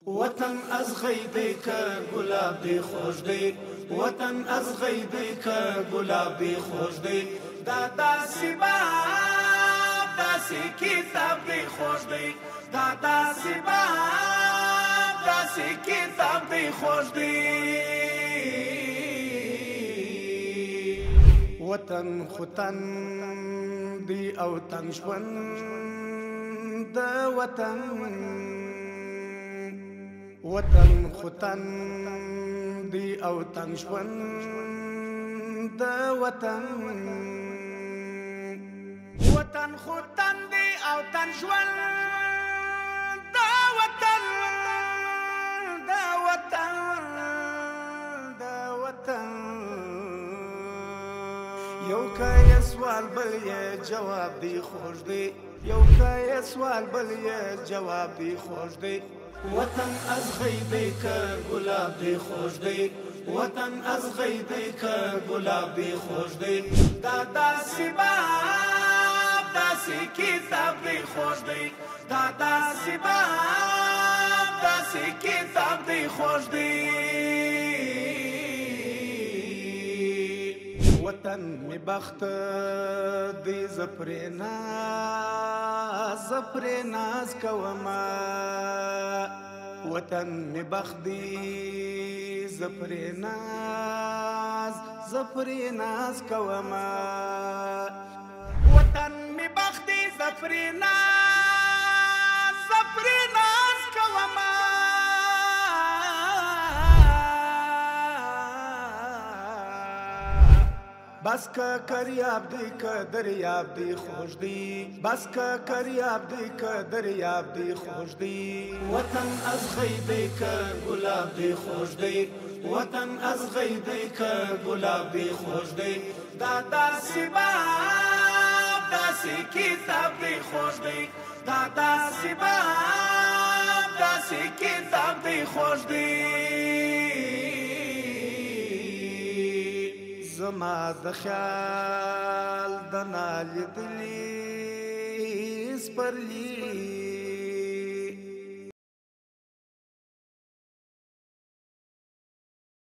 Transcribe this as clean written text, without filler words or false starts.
وطن از غیبی که گلاب دی خوش دی، وطن از غیبی که گلاب دی خوش دی. داسی باب داسی کتاب دی خوش دی، داسی باب داسی کتاب دی خوش دی. وطن خوتن دی او تن ژوند د وطن، وطن خوتن دی او تن ژوند د وطن، وطن خوتن دی او تن ژوند د وطن، د وطن، د وطن. یو که سوال بل یې جواب دی خوش دی، یو که سوال بل یې جواب دی خوش دی. وطن از غیبی که گلاب دی خوش دی، وطن از غیبی که گلاب دی خوش دی. داسی باب داسی کتاب دی خوش دی، داسی باب داسی کتاب دی خوش دی. وطن می بخت دی زپری ناز کوما، وطن می بخت دی زپری ناز کوما، وطن می بخت دی زپری ناز کوما. بس که کریاب دی که دریاب دی خوش دی، بس که کریاب دی که دریاب دی خوش دی. وطن از غیبی که گلاب دی خوش دی، وطن از غیبی که گلاب دی خوش دی. داسی باب داسی کتاب دی خوش دی، داسی باب داسی کتاب دی خوش دی. زما د خیال د نالیدلی سپرلی